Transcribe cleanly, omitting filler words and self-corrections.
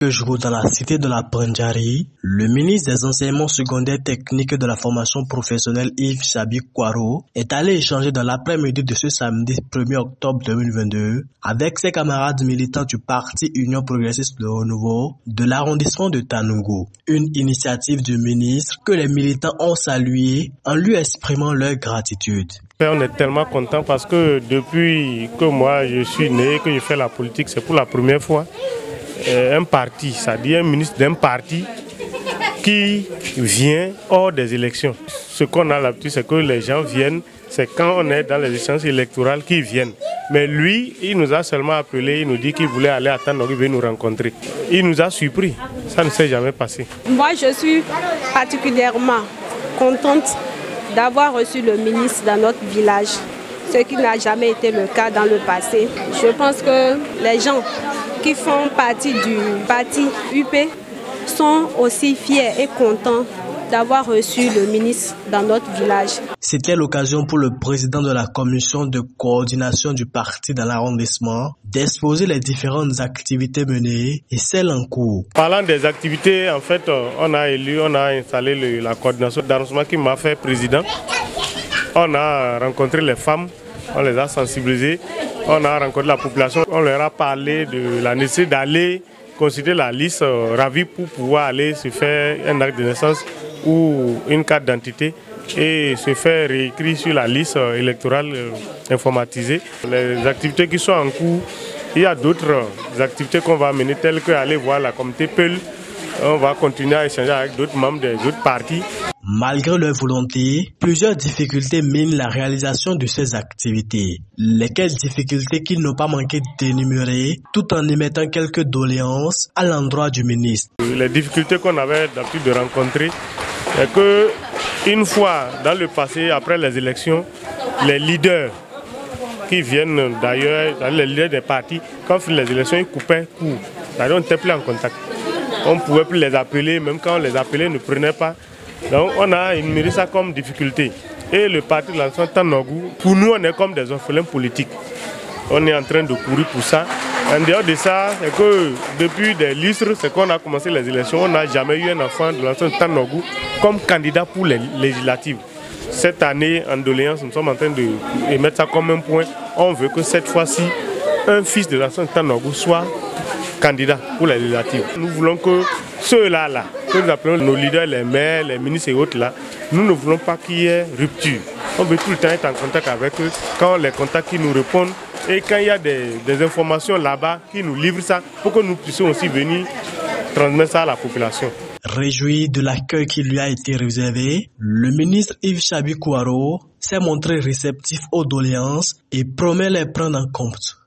quelques jours dans la cité de la Pandjari, le ministre des Enseignements secondaires techniques et de la formation professionnelle Yves Chabi Kouaro est allé échanger dans l'après-midi de ce samedi 1er octobre 2022 avec ses camarades militants du parti Union progressiste de Renouveau de l'arrondissement de Tanougou. Une initiative du ministre que les militants ont saluée en lui exprimant leur gratitude. On est tellement content parce que depuis que moi je suis né, que je fais la politique, c'est pour la première fois un parti, c'est-à-dire un ministre d'un parti qui vient hors des élections. Ce qu'on a l'habitude, c'est que les gens viennent, c'est quand on est dans les échéances électorales qu'ils viennent. Mais lui, il nous a seulement appelé, il nous dit qu'il voulait aller à Tanougou, il veut nous rencontrer. Il nous a surpris, ça ne s'est jamais passé. Moi, je suis particulièrement contente d'avoir reçu le ministre dans notre village, ce qui n'a jamais été le cas dans le passé. Je pense que les gens qui font partie du parti UP sont aussi fiers et contents d'avoir reçu le ministre dans notre village. C'était l'occasion pour le président de la commission de coordination du parti dans l'arrondissement d'exposer les différentes activités menées et celles en cours. Parlant des activités, en fait, on a installé la coordination d'arrondissement qui m'a fait président. On a rencontré les femmes, on les a sensibilisées, on a rencontré la population, on leur a parlé de la nécessité d'aller considérer la liste ravie pour pouvoir aller se faire un acte de naissance ou une carte d'identité et se faire réécrire sur la liste électorale informatisée. Les activités qui sont en cours, il y a d'autres activités qu'on va mener telles qu'aller voir la communauté Peul. On va continuer à échanger avec d'autres membres des autres partis. Malgré leur volonté, plusieurs difficultés minent la réalisation de ces activités. Lesquelles difficultés qu'ils n'ont pas manqué d'énumérer, tout en émettant quelques doléances à l'endroit du ministre. Les difficultés qu'on avait l'habitude de rencontrer, c'est que une fois dans le passé, après les élections, les leaders qui viennent d'ailleurs, les leaders des partis, quand les élections, ils coupaient court. D'ailleurs, on n'était plus en contact. On ne pouvait plus les appeler, même quand on les appelait, ils ne prenaient pas. Donc on a énuméré ça comme difficulté. Et le parti de l'Alliance Tanougou, pour nous, on est comme des orphelins politiques. On est en train de courir pour ça. En dehors de ça, c'est que depuis des lustres, c'est qu'on a commencé les élections, on n'a jamais eu un enfant de l'Alliance Tanougou comme candidat pour les législatives. Cette année, en doléance, nous sommes en train de mettre ça comme un point. On veut que cette fois-ci, un fils de l'Alliance Tanougou soit candidat pour les législatives. Nous voulons que ceux-là, que nous appelons nos leaders, les maires, les ministres et autres, là, nous ne voulons pas qu'il y ait rupture. On veut tout le temps être en contact avec eux, quand on les contacte, qu'ils nous répondent, et quand il y a des informations là-bas, qu'ils nous livrent ça, pour que nous puissions aussi venir transmettre ça à la population. Réjoui de l'accueil qui lui a été réservé, le ministre Yves Chabi Kouaro s'est montré réceptif aux doléances et promet les prendre en compte.